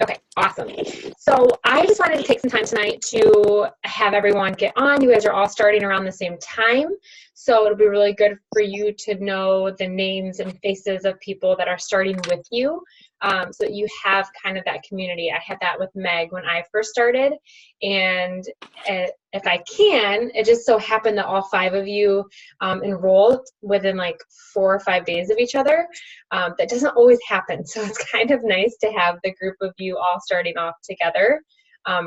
Okay, awesome. So I just wanted to take some time tonight to have everyone get on. You guys are all starting around the same time. So it'll be really good for you to know the names and faces of people that are starting with you, so that you have kind of that community. I had that with Meg when I first started. And if I can, it just so happened that all 5 of you enrolled within like 4 or 5 days of each other. That doesn't always happen. So it's kind of nice to have the group of you all starting off together,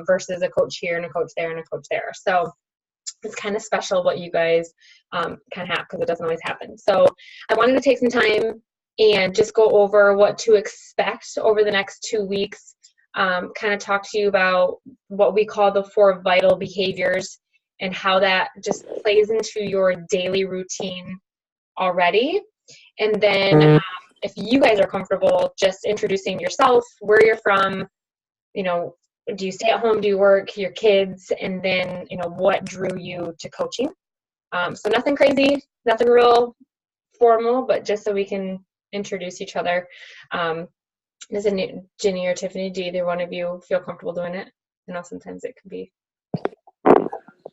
versus a coach here and a coach there and a coach there. So it's kind of special what you guys kind of have, because it doesn't always happen. So I wanted to take some time and just go over what to expect over the next 2 weeks. Kind of talk to you about what we call the 4 vital behaviors and how that just plays into your daily routine already. And then if you guys are comfortable just introducing yourself, where you're from, do you stay at home, do you work, your kids, and then, what drew you to coaching. So nothing crazy, nothing real formal, but just so we can introduce each other. Does Ginny or Tiffany, do either one of you feel comfortable doing it? I know sometimes it can be.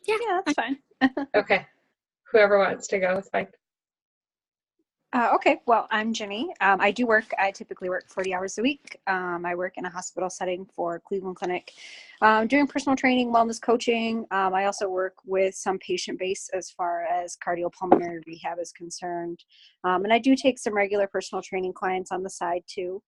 Yeah, that's fine. Okay. Whoever wants to go is fine. Okay, well, I'm Ginny. I typically work 40 hours a week. I work in a hospital setting for Cleveland Clinic, doing personal training, wellness coaching. I also work with some patient base as far as cardiopulmonary rehab is concerned. And I do take some regular personal training clients on the side too.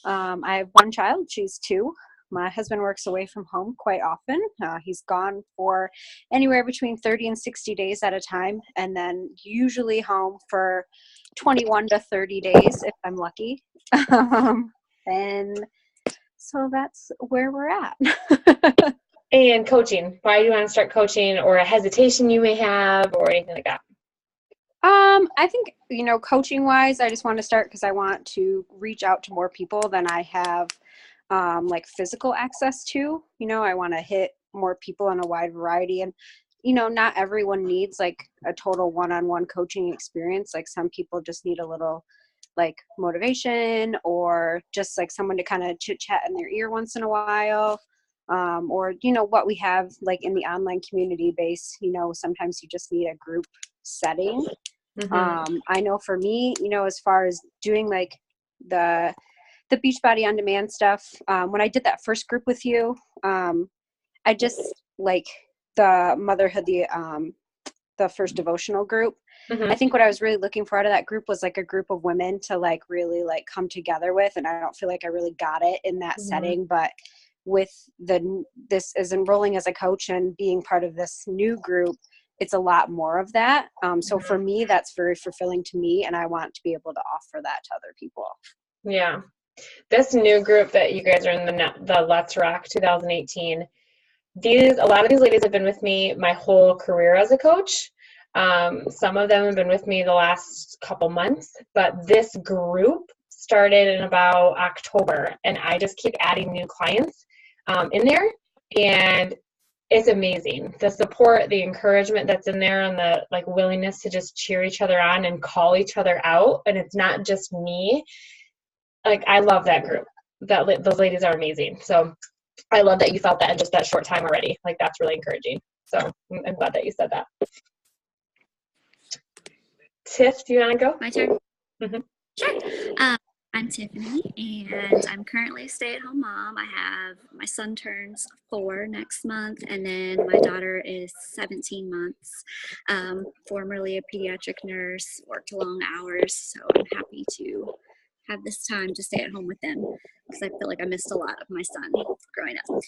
I have 1 child, she's 2. My husband works away from home quite often. He's gone for anywhere between 30 and 60 days at a time, and then usually home for 21 to 30 days if I'm lucky. And so that's where we're at. And coaching. Why do you want to start coaching, or a hesitation you may have, or anything like that? I think, coaching wise, I just want to start because I want to reach out to more people than I have like physical access to. I want to hit more people in a wide variety, and not everyone needs like a total one-on-one coaching experience. Like some people just need a little like motivation, or just like someone to kind of chit chat in their ear once in a while. Or what we have like in the online community base, sometimes you just need a group setting. Mm-hmm. I know for me, as far as doing like the Beachbody on Demand stuff, when I did that first group with you, I just like the motherhood, the first devotional group. Mm-hmm. I think what I was really looking for out of that group was like a group of women to like really like come together with, and I don't feel like I really got it in that Mm-hmm. setting. But with this as enrolling as a coach and being part of this new group, it's a lot more of that. So for me, that's very fulfilling to me, and I want to be able to offer that to other people. Yeah. This new group that you guys are in, the Let's Rock 2018, a lot of these ladies have been with me my whole career as a coach. Some of them have been with me the last couple months, but this group started in about October, and I just keep adding new clients in there, and it's amazing. The support, the encouragement that's in there, and the like willingness to just cheer each other on and call each other out, and it's not just me. Like, I love that group. Those ladies are amazing. So I love that you felt that in just that short time already. Like, that's really encouraging. So I'm glad that you said that. Tiff, do you want to go? My turn? Mm-hmm. Sure. I'm Tiffany, and I'm currently a stay-at-home mom. My son turns 4 next month, and then my daughter is 17 months. Formerly a pediatric nurse, worked long hours, so I'm happy to have this time to stay at home with them because I feel like I missed a lot of my son growing up.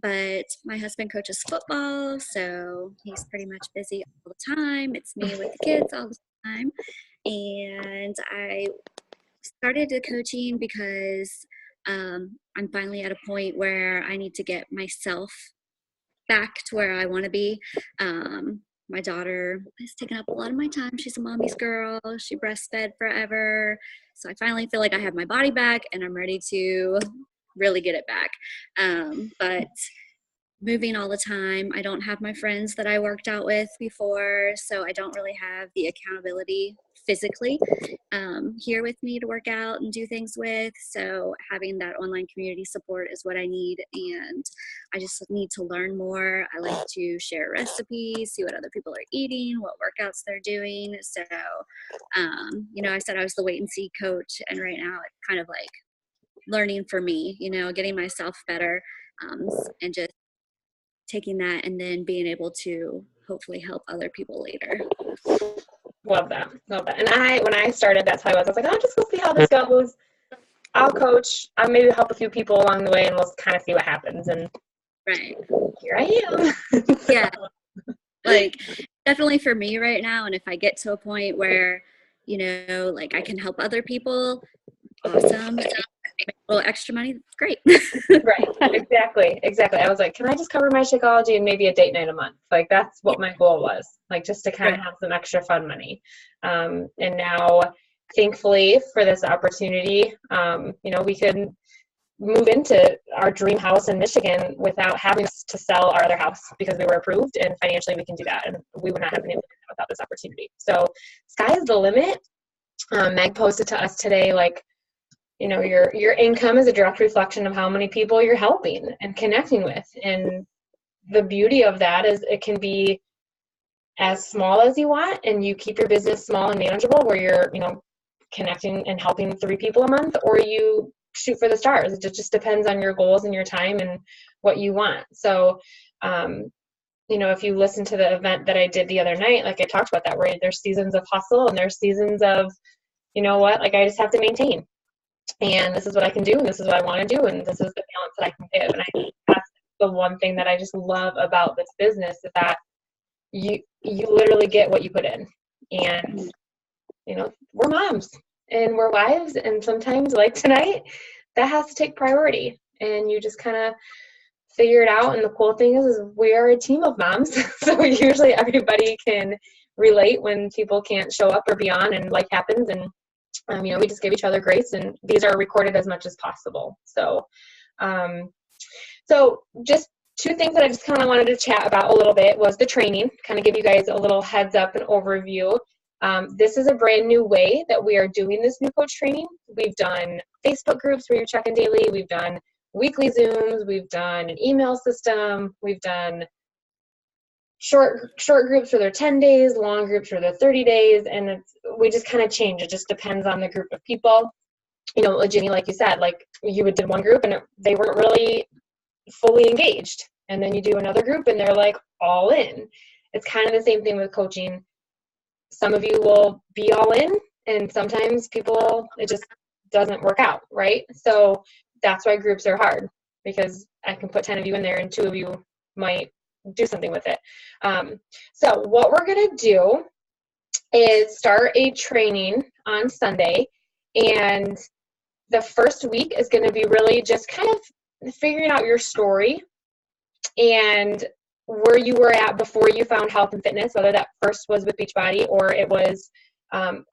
But my husband coaches football, so he's pretty much busy all the time. It's me with the kids all the time. And I started the coaching because I'm finally at a point where I need to get myself back to where I want to be. My daughter has taken up a lot of my time. She's a mommy's girl. She breastfed forever. So I finally feel like I have my body back and I'm ready to really get it back. But moving all the time, I don't have my friends that I worked out with before, so I don't really have the accountability physically here with me to work out and do things with. So having that online community support is what I need, and I just need to learn more. I like to share recipes, see what other people are eating, what workouts they're doing. So I said I was the wait and see coach, and right now it's kind of like learning for me, getting myself better, and just taking that and then being able to hopefully help other people later. Love that. Love that. And when I started, that's how I was like, I'll just go see how this goes. I'll coach. I'll maybe help a few people along the way, and we'll kind of see what happens. And right here I am. Yeah, like definitely for me right now. And if I get to a point where, like I can help other people, awesome. Make a little extra money, great. Right. Exactly. I was like, can I just cover my Shakeology and maybe a date night a month? Like, that's what my goal was, like, just to kind of have some extra fun money. And now, thankfully for this opportunity, we could move into our dream house in Michigan without having to sell our other house because we were approved, and financially we can do that. And we would not have been able to do that without this opportunity. So sky is the limit. Meg posted to us today, like, your income is a direct reflection of how many people you're helping and connecting with. And the beauty of that is it can be as small as you want, and you keep your business small and manageable where you're, connecting and helping 3 people a month, or you shoot for the stars. It just depends on your goals and your time and what you want. So, if you listen to the event that I did the other night, like I talked about that, where there's seasons of hustle and there's seasons of, like I just have to maintain. And this is what I can do, and this is what I want to do, and this is the balance that I can give. And I think that's the one thing that I just love about this business, is that you literally get what you put in. And, we're moms and we're wives, and sometimes, like tonight, that has to take priority. And you just kind of figure it out. And the cool thing is we are a team of moms. So usually everybody can relate when people can't show up or be on and life happens. And we just give each other grace, and these are recorded as much as possible. So, just 2 things that I just kind of wanted to chat about a little bit was the training, kind of give you guys a little heads up and overview. This is a brand new way that we are doing this new coach training. We've done Facebook groups where you're checking daily. We've done weekly Zooms. We've done an email system. We've done short groups for their 10 days, long groups for their 30 days, and we just kind of change. It just depends on the group of people. Ginny, like you said, like you did one group and they weren't really fully engaged, and then you do another group and they're like all in. It's kind of the same thing with coaching. Some of you will be all in, and sometimes it just doesn't work out, right? So that's why groups are hard, because I can put 10 of you in there and 2 of you might do something with it. So what we're going to do is start a training on Sunday, and the first week is going to be really just kind of figuring out your story and where you were at before you found health and fitness, whether that first was with Beachbody or it was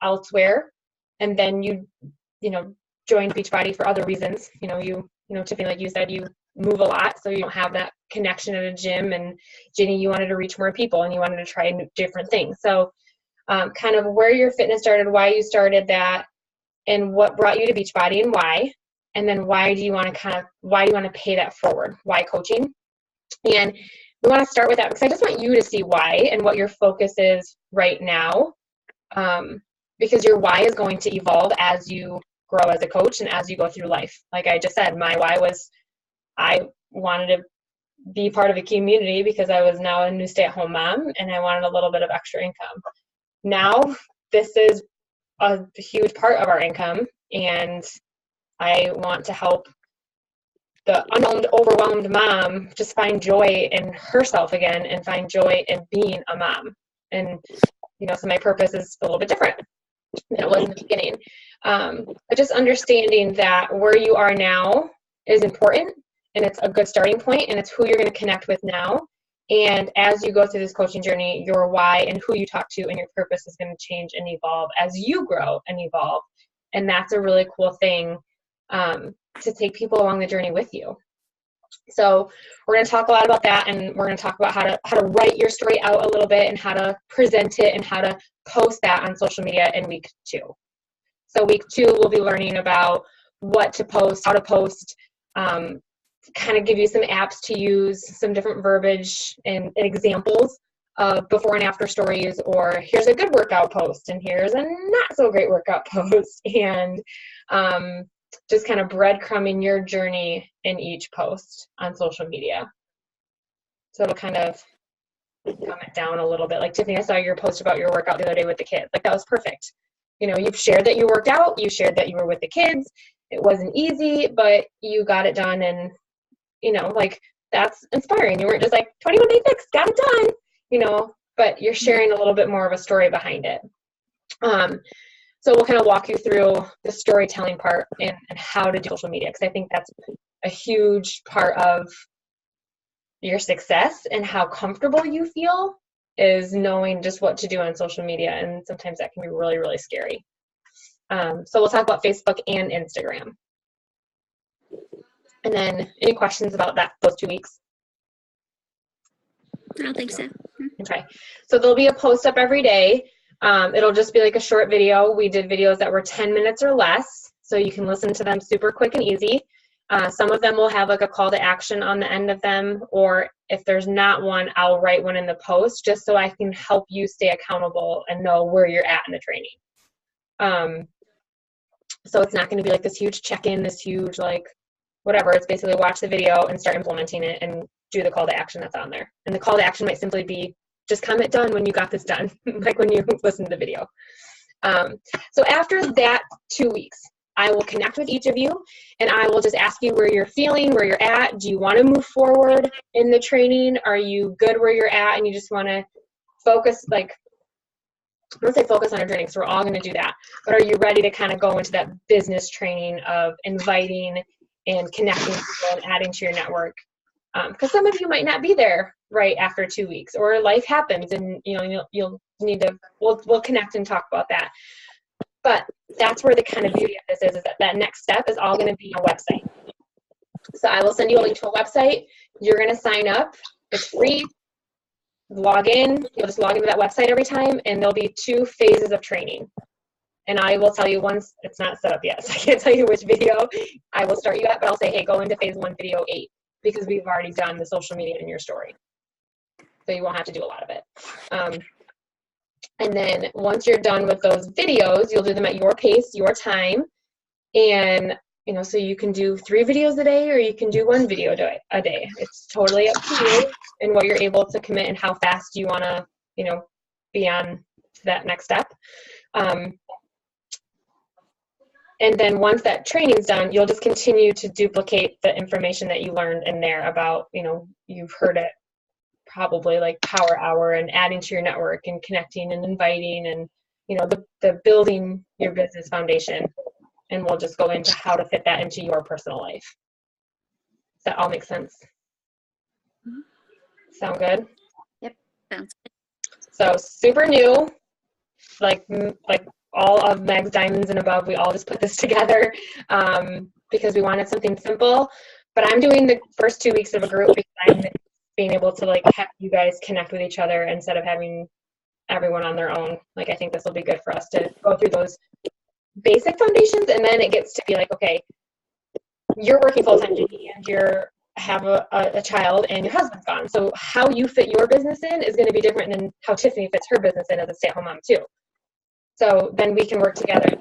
elsewhere, and then you joined Beachbody for other reasons. Tiffany, like you said, you move a lot, so you don't have that connection at a gym, and Ginny, you wanted to reach more people and you wanted to try different things. So kind of where your fitness started, why you started that, and what brought you to Beachbody and why, and then why do you want to pay that forward? Why coaching? And we want to start with that because I just want you to see why and what your focus is right now, because your why is going to evolve as you grow as a coach and as you go through life. Like I just said, my why was I wanted to be part of a community because I was now a new stay-at-home mom and I wanted a little bit of extra income. Now this is a huge part of our income, and I want to help the unowned, overwhelmed mom just find joy in herself again and find joy in being a mom. And, so my purpose is a little bit different than it was in the beginning. But just understanding that where you are now is important, and it's a good starting point, and it's who you're going to connect with now. And as you go through this coaching journey, your why and who you talk to and your purpose is going to change and evolve as you grow and evolve. And that's a really cool thing to take people along the journey with you. So we're going to talk a lot about that, and we're going to talk about how to write your story out a little bit and how to present it and how to post that on social media in week 2. So week 2, we'll be learning about what to post, how to post, kind of give you some apps to use, some different verbiage and examples of before and after stories, or here's a good workout post and here's a not so great workout post, and just kind of breadcrumbing your journey in each post on social media. So it'll kind of dumb it down a little bit. Like, Tiffany, I saw your post about your workout the other day with the kids. Like, that was perfect. You know, you've shared that you worked out, you shared that you were with the kids. It wasn't easy, but you got it done, and, you know, like, that's inspiring. You weren't just like, 21 day fix, got it done, you know, but you're sharing a little bit more of a story behind it. So we'll kind of walk you through the storytelling part and how to do social media, because I think that's a huge part of your success, and how comfortable you feel is knowing just what to do on social media. And sometimes that can be really, really scary. So we'll talk about Facebook and Instagram. And then any questions about those 2 weeks? I don't think so. Okay. So there'll be a post up every day. It'll just be like a short video. We did videos that were 10 minutes or less, so you can listen to them super quick and easy. Some of them will have like a call to action on the end of them, or if there's not one, I'll write one in the post just so I can help you stay accountable and know where you're at in the training. So it's not going to be like this huge check-in, this huge like whatever. It's basically watch the video and start implementing it and do the call to action that's on there. And the call to action might simply be just comment done when you got this done, like when you listen to the video. So after that 2 weeks, I will connect with each of you, and I will just ask you where you're feeling, where you're at. Do you want to move forward in the training? Are you good where you're at and you just want to focus, like, I don't say focus on our journey, because we're all going to do that, but are you ready to kind of go into that business training of inviting and connecting people and adding to your network? Because some of you might not be there right after 2 weeks, or life happens, and you know you'll need to. We'll connect and talk about that. But that's where the kind of beauty of this is that next step is all going to be a website. So I will send you a link to a website. You're going to sign up. It's free. Log in. You'll just log into that website every time, and there'll be 2 phases of training. And I will tell you once it's not set up yet, so I can't tell you which video I will start you at, but I'll say, hey, go into phase 1, video 8, because we've already done the social media in your story. So you won't have to do a lot of it. And then once you're done with those videos, you'll do them at your pace, your time. And, you know, so you can do 3 videos a day, or you can do 1 video a day. It's totally up to you and what you're able to commit and how fast you want to, you know, be on to that next step. And then once that training's done, you'll just continue to duplicate the information that you learned in there about, you know, you've heard it probably like Power Hour and adding to your network and connecting and inviting and, you know, the building your business foundation. And we'll just go into how to fit that into your personal life. Does that all make sense? Sound good? Yep. Sounds good. So super new, like all of Meg's Diamonds and Above, we all just put this together because we wanted something simple. But I'm doing the first 2 weeks of a group because I'm being able to like have you guys connect with each other instead of having everyone on their own. Like, I think this will be good for us to go through those basic foundations, and then it gets to be like, okay, you're working full-time, Jenny, and you have a child and your husband's gone. So how you fit your business in is going to be different than how Tiffany fits her business in as a stay-at-home mom too. So then we can work together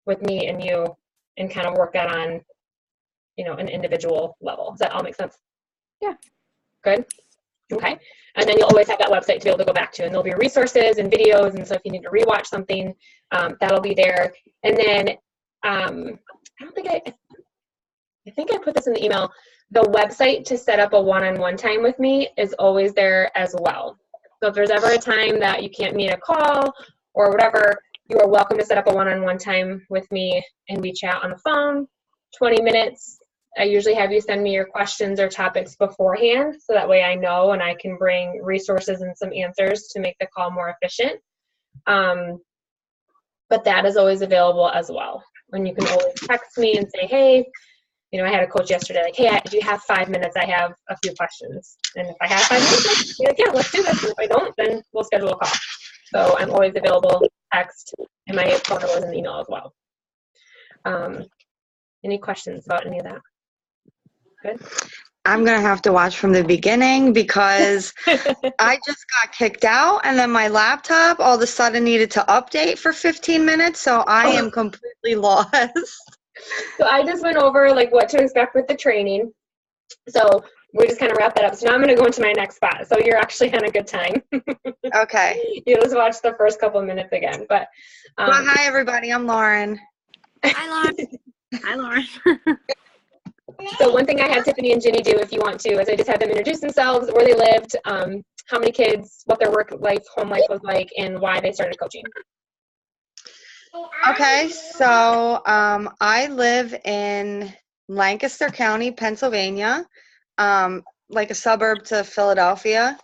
with me and you and kind of work that on, you know, an individual level. Does that all make sense? Yeah. Good? Okay. And then you'll always have that website to be able to go back to, and there'll be resources and videos, and so if you need to rewatch something, that'll be there. And then I think I put this in the email. The website to set up a one-on-one time with me is always there as well. So if there's ever a time that you can't meet a call or whatever, you are welcome to set up a one-on-one time with me, and we chat on the phone, 20 minutes. I usually have you send me your questions or topics beforehand, so that way I know and I can bring resources and some answers to make the call more efficient. But that is always available as well. And you can always text me and say, hey, I had a coach yesterday, like, hey, do you have 5 minutes? I have a few questions. And if I have 5 minutes, I'll be like, yeah, let's do this. And if I don't, then we'll schedule a call. So I'm always available, text, and my phone number is in the email as well. Any questions about any of that? Good. I'm going to have to watch from the beginning because I just got kicked out and then my laptop all of a sudden needed to update for 15 minutes. So I am completely lost. So I just went over like what to expect with the training. So we just kind of wrap that up. So now I'm going to go into my next spot. So you're actually on a good time. Okay. You just watch the first couple of minutes again. But well, hi, everybody. I'm Lauren. Hi, Lauren. Hi, Lauren. So one thing I had Tiffany and Ginny do, if you want to, is I just had them introduce themselves, where they lived, how many kids, what their work life, home life was like, and why they started coaching. Okay, so I live in Lancaster County, Pennsylvania, like a suburb to Philadelphia,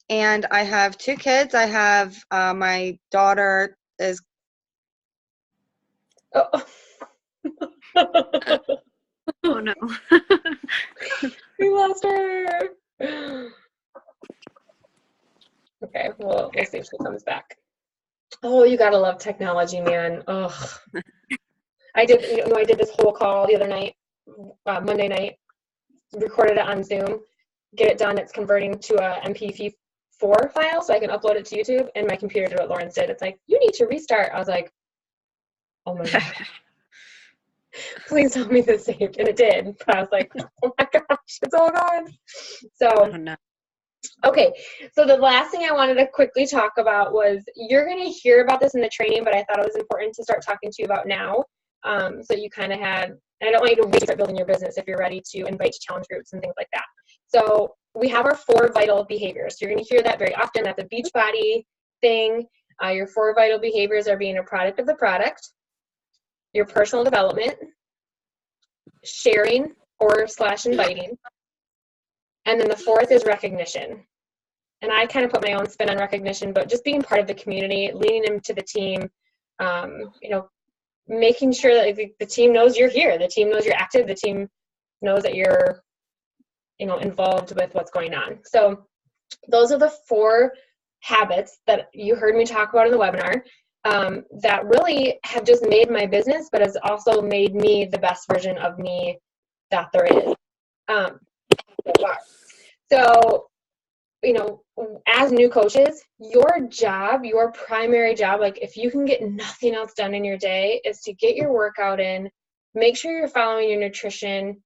and I have 2 kids. I have my daughter is. Oh, Oh, no. we lost her. Okay, we'll see if she comes back. Oh, you gotta love technology, man. Ugh. I did this whole call the other night, Monday night, recorded it on Zoom, get it done. It's converting to a MP4 file so I can upload it to YouTube, and my computer did what Lauren did. It's like, you need to restart. I was like, oh my God. Please tell me this saved. And it did. But I was like, oh my gosh, it's all gone. So, Oh, no. okay, so the last thing I wanted to quickly talk about was, you're going to hear about this in the training, but I thought it was important to start talking to you about now. So you kind of had, and I don't want you to wait to start building your business if you're ready to invite to challenge groups and things like that. So we have our 4 vital behaviors. You're going to hear that very often. That's a Beachbody thing. Your 4 vital behaviors are being a product of the product, your personal development, sharing or / inviting, and then the 4th is recognition. And I kind of put my own spin on recognition, but just being part of the community, leading them to the team, making sure that the team knows you're here, the team knows you're active, the team knows that you're, involved with what's going on. So those are the 4 habits that you heard me talk about in the webinar, that really have just made my business, but has also made me the best version of me that there is. So, as new coaches, your primary job, like if you can get nothing else done in your day, is to get your workout in, make sure you're following your nutrition,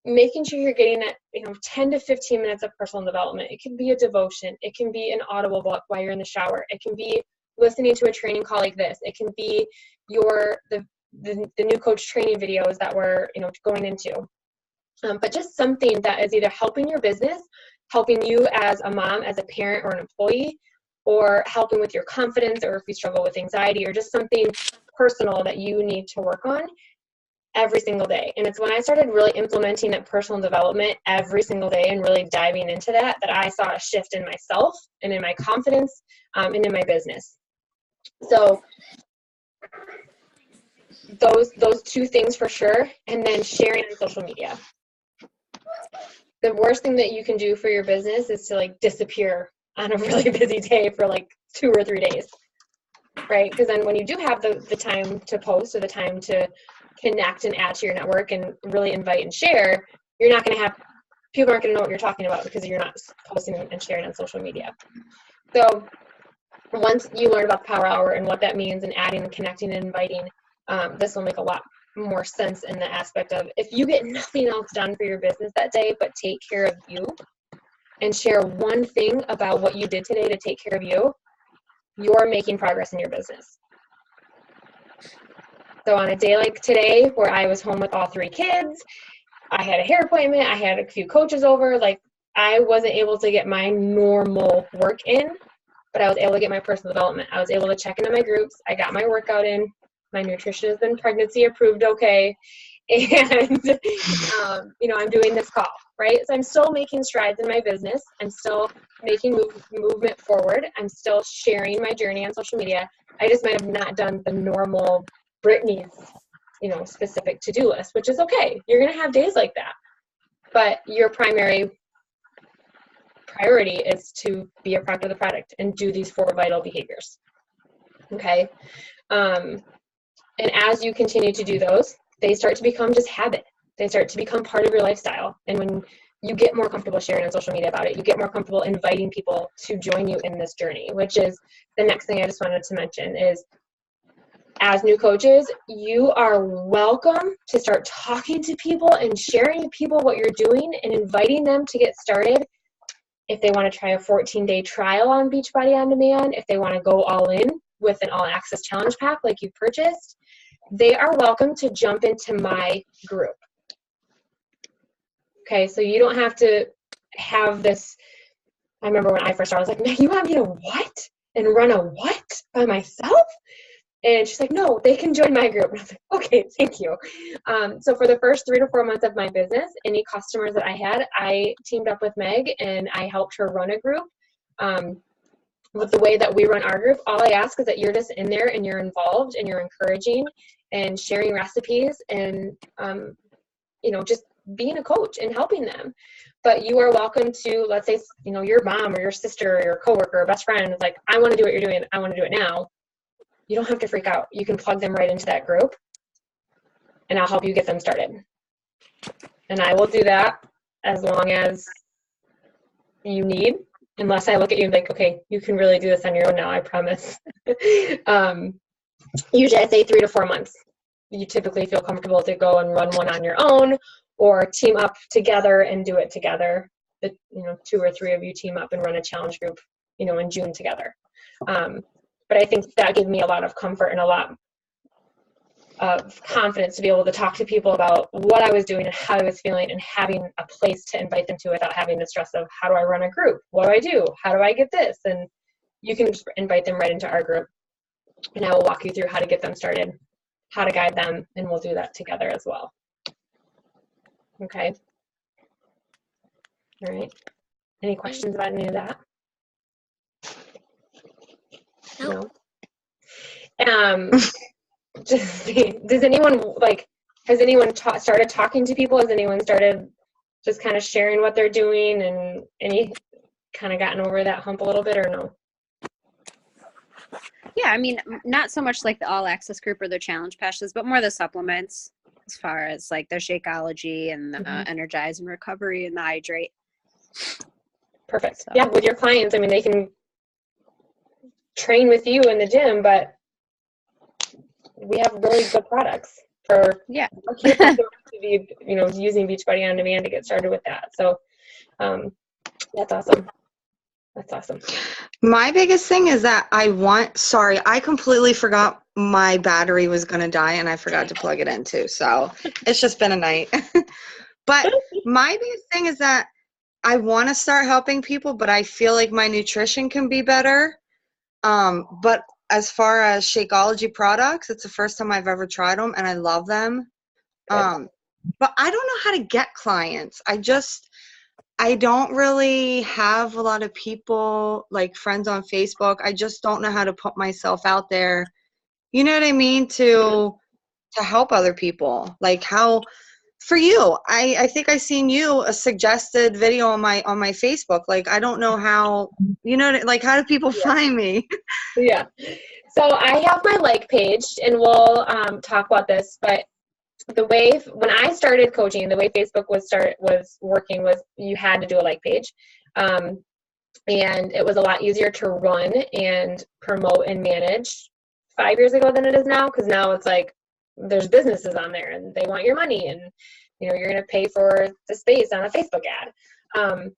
making sure you're getting that, 10 to 15 minutes of personal development. It can be a devotion. It can be an audible book while you're in the shower. It can be listening to a training call like this. It can be the new coach training videos that we're, going into. But just something that is either helping your business, helping you as a mom, as a parent, or an employee, or helping with your confidence, or if you struggle with anxiety, or just something personal that you need to work on every single day. And it's when I started really implementing that personal development every single day and really diving into that I saw a shift in myself and in my confidence, and in my business. So those 2 things for sure. And then sharing on social media. The worst thing that you can do for your business is to disappear on a really busy day for 2 or 3 days, right? Because then when you do have the time to post, or the time to connect and add to your network and really invite and share, people aren't going to know what you're talking about because you're not posting and sharing on social media. So once you learn about the Power Hour and what that means, and adding and connecting and inviting, this will make a lot more sense in the aspect of, if you get nothing else done for your business that day but take care of you and share one thing about what you did today to take care of you, you're making progress in your business. So on a day like today, where I was home with all 3 kids, I had a hair appointment, I had a few coaches over, I wasn't able to get my normal work in, but I was able to get my personal development. I was able to check into my groups. I got my workout in. My nutrition has been pregnancy approved okay. And, I'm doing this call, right? So I'm still making strides in my business. I'm still making movement forward. I'm still sharing my journey on social media. I just might have not done the normal Brittany's specific to-do list, which is okay. You're going to have days like that. But your primary priority is to be a product of the product and do these 4 vital behaviors. Okay. And as you continue to do those, they start to become just habit. They start to become part of your lifestyle. And when you get more comfortable sharing on social media about it, you get more comfortable inviting people to join you in this journey, which is the next thing I just wanted to mention is, as new coaches, you are welcome to start talking to people and sharing with people what you're doing and inviting them to get started. If they want to try a 14-day trial on Beachbody On Demand, if they want to go all in with an all-access challenge pack like you purchased, they are welcome to jump into my group. Okay, so you don't have to have this. I remember when I first started, I was like, man, you want me to what? And run a what by myself? And she's like, no, they can join my group. And I was like, okay, thank you. So for the first 3 to 4 months of my business, any customers that I had, I teamed up with Meg and I helped her run a group. With the way that we run our group, all I ask is that you're just in there and you're involved and you're encouraging and sharing recipes and, just being a coach and helping them. But you are welcome to, let's say, your mom or your sister or your coworker or best friend is like, I want to do what you're doing. I want to do it now. You don't have to freak out. You can plug them right into that group and I'll help you get them started. And I will do that as long as you need, unless I look at you and be like, okay, you can really do this on your own now, I promise. Usually I say 3 to 4 months. You typically feel comfortable to go and run one on your own or team up together and do it together. 2 or 3 of you team up and run a challenge group, in June together. But I think that gave me a lot of comfort and a lot of confidence to be able to talk to people about what I was doing and how I was feeling and having a place to invite them to without having the stress of how do I run a group? What do I do? How do I get this? And you can just invite them right into our group and I will walk you through how to get them started, how to guide them, and we'll do that together as well. Okay. All right. Any questions about any of that? Nope. No. Does anyone has anyone started talking to people? Has anyone started just kind of sharing what they're doing and any kind of gotten over that hump a little bit or no? Yeah, I mean, not so much like the all access group or the challenge passes, but more the supplements as far as like the Shakeology and the Energize and Recovery and the Hydrate. Perfect. So. Yeah, with your clients, I mean, they can train with you in the gym, but we have really good products for people to be, using Beachbody On Demand to get started with that. So that's awesome. That's awesome. My biggest thing is that I completely forgot my battery was going to die and I forgot to plug it in too. So it's just been a night. But my biggest thing is that I want to start helping people, but I feel like my nutrition can be better. But as far as Shakeology products, it's the first time I've ever tried them and I love them. But I don't know how to get clients. I don't really have a lot of people, like friends on Facebook. I just don't know how to put myself out there. You know what I mean? To help other people. Like how, for you, I think I seen you a suggested video on my Facebook. Like, I don't know how, like how do people find me? Yeah. So I have my like page and we'll talk about this, but the way, when I started coaching, the way Facebook was working was you had to do a like page. And it was a lot easier to run and promote and manage 5 years ago than it is now. Cause now it's like, there's businesses on there and they want your money and, you're going to pay for the space on a Facebook ad.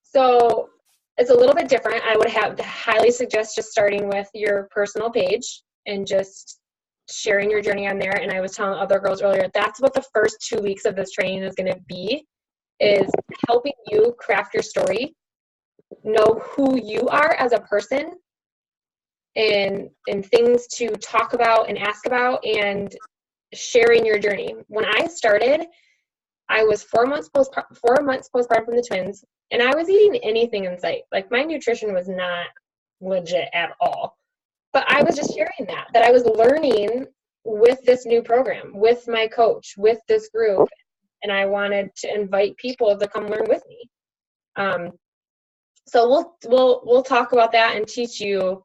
So it's a little bit different. I would highly suggest just starting with your personal page and just sharing your journey on there. And I was telling other girls earlier, that's what the first 2 weeks of this training is going to be, is helping you craft your story, know who you are as a person and things to talk about and ask about and sharing your journey. When I started, I was 4 months postpartum from the twins and I was eating anything in sight. Like my nutrition was not legit at all. But I was just sharing that I was learning with this new program, with my coach, with this group, and I wanted to invite people to come learn with me. So we'll talk about that and teach you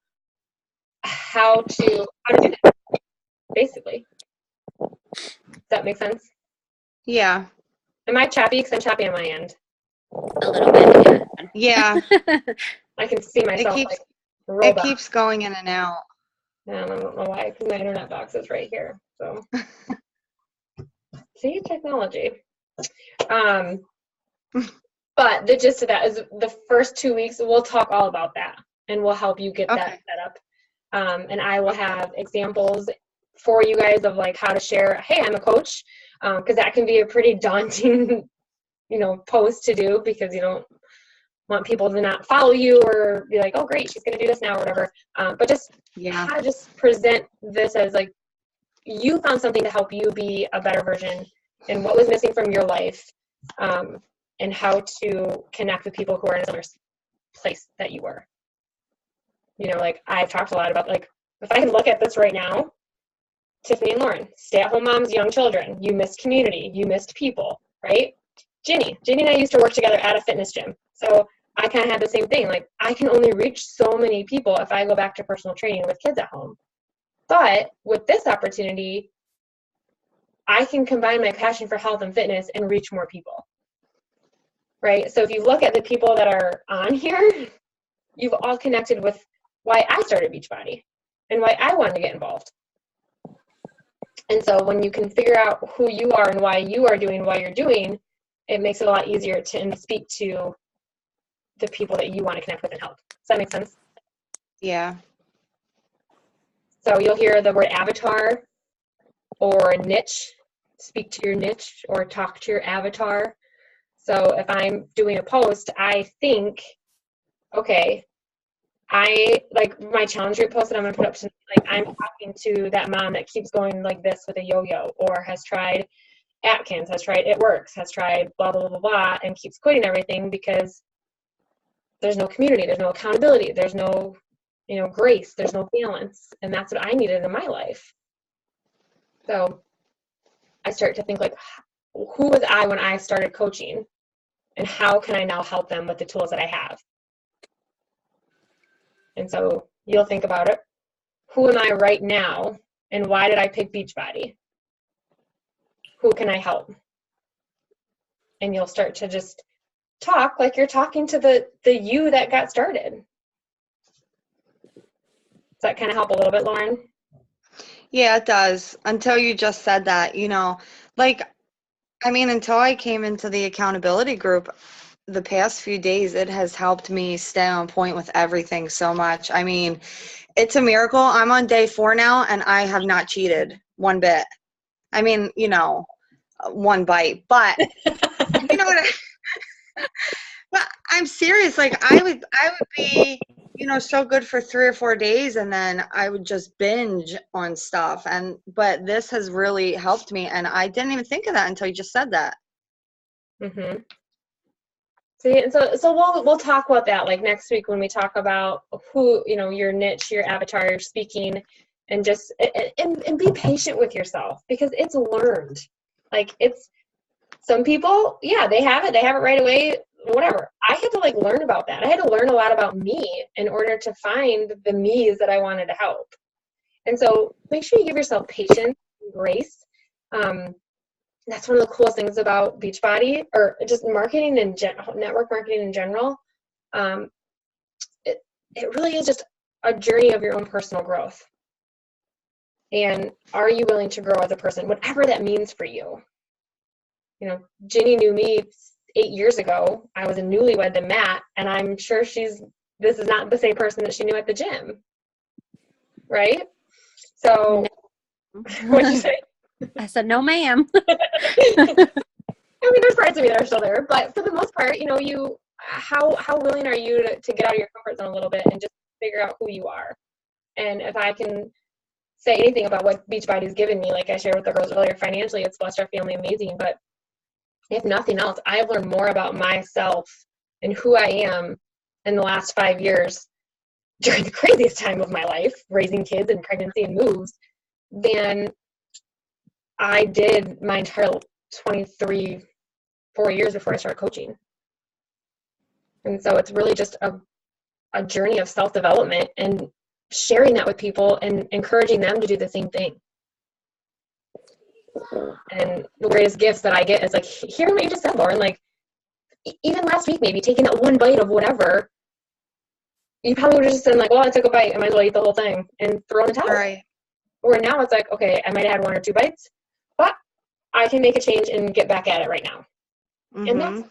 how to do that, basically. Does that make sense? Yeah. Am I choppy? Because I'm choppy on my end. A little bit, Yeah. I can see myself It like a robot. keeps going in and out. And I don't know why, because my internet box is right here. So, see, technology. But the gist of that is the first 2 weeks, we'll talk all about that, and we'll help you get that set up. And I will have examples for you guys of like how to share, hey, I'm a coach, because that can be a pretty daunting, post to do, because you don't want people to not follow you or be like, oh, great, she's going to do this now or whatever. But just how to just present this as like you found something to help you be a better version and what was missing from your life, and how to connect with people who are in a similar place that you were. Like I've talked a lot about, like, if I can look at this right now, Tiffany and Lauren, stay-at-home moms, young children, you missed community, you missed people, right? Ginny and I used to work together at a fitness gym. So I kind of had the same thing. Like, I can only reach so many people if I go back to personal training with kids at home. But with this opportunity, I can combine my passion for health and fitness and reach more people, right? So if you look at the people that are on here, you've all connected with why I started Beachbody and why I wanted to get involved. And so when you can figure out who you are and why you are doing what you're doing, it makes it a lot easier to speak to the people that you want to connect with and help. Does that make sense? Yeah. So you'll hear the word avatar or niche. Speak to your niche or talk to your avatar. So if I'm doing a post, I think, okay, I like my challenge group post that I'm going to put up tonight, like I'm talking to that mom that keeps going like this with a yo-yo, or has tried Atkins, has tried It Works, has tried blah, blah, blah, blah, and keeps quitting everything because there's no community, there's no accountability, there's no, grace, there's no balance. And that's what I needed in my life. So I start to think, like, who was I when I started coaching? And how can I now help them with the tools that I have? And so you'll think about it. Who am I right now? And why did I pick Beachbody? Who can I help? And you'll start to just talk like you're talking to the you that got started. Does that kind of help a little bit, Lauren? Yeah, it does. Until you just said that, until I came into the accountability group, the past few days, it has helped me stay on point with everything so much. I mean, it's a miracle. I'm on day 4 now, and I have not cheated one bit. I mean, one bite, but you know what? But I'm serious. Like I would be, so good for 3 or 4 days, and then I would just binge on stuff. But this has really helped me, and I didn't even think of that until you just said that. Mm-hmm. See, and so we'll talk about that like next week when we talk about who, your niche, your avatar, your speaking, and just and be patient with yourself, because it's learned. Like, it's some people, yeah, they have it right away, whatever. I had to like learn about that. I had to learn a lot about me in order to find the me's that I wanted to help. And so make sure you give yourself patience and grace. That's one of the coolest things about Beachbody, or just marketing in network marketing in general. It really is just a journey of your own personal growth. And are you willing to grow as a person, whatever that means for you? Ginny knew me 8 years ago. I was a newlywed to Matt, and I'm sure this is not the same person that she knew at the gym, right? So, what'd you say? I said, no, ma'am. I mean, there's parts of me that are still there, but for the most part, how willing are you to get out of your comfort zone a little bit and just figure out who you are? And if I can say anything about what Beachbody's given me, like I shared with the girls earlier, financially, it's blessed our family amazing, but if nothing else, I've learned more about myself and who I am in the last 5 years during the craziest time of my life, raising kids and pregnancy and moves, than I did my entire 4 years before I started coaching. And so it's really just a journey of self-development and sharing that with people and encouraging them to do the same thing. And the greatest gifts that I get is like, hearing what you just said, Lauren, like even last week, maybe taking that one bite of whatever, you probably would have just said like, well, I took a bite, I might as well eat the whole thing and throw in the towel. Right. Or now it's like, okay, I might have had 1 or 2 bites, but I can make a change and get back at it right now. Mm-hmm. And that's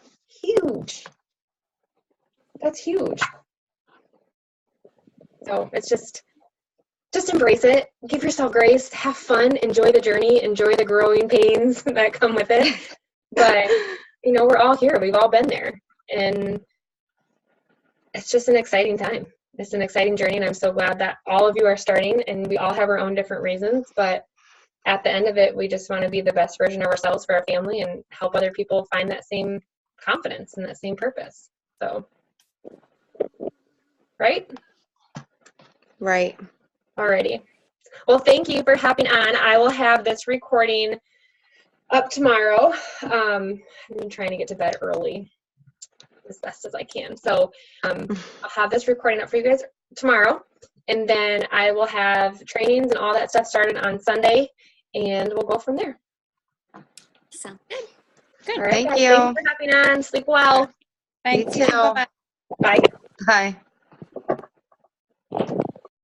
huge. That's huge. So it's just embrace it. Give yourself grace. Have fun. Enjoy the journey. Enjoy the growing pains that come with it. But, you know, we're all here. We've all been there. And it's just an exciting time. It's an exciting journey. And I'm so glad that all of you are starting. And we all have our own different reasons. But at the end of it, we just want to be the best version of ourselves for our family and help other people find that same confidence and that same purpose. So, right? Right. Alrighty. Well, thank you for hopping on. I will have this recording up tomorrow. I'm trying to get to bed early as best as I can. So I'll have this recording up for you guys tomorrow. And then I will have trainings and all that stuff started on Sunday. And we'll go from there. Sounds good. All right, Thank guys, you. thanks for hopping on. Sleep well. Thanks. You too. Bye-bye. Bye. Bye.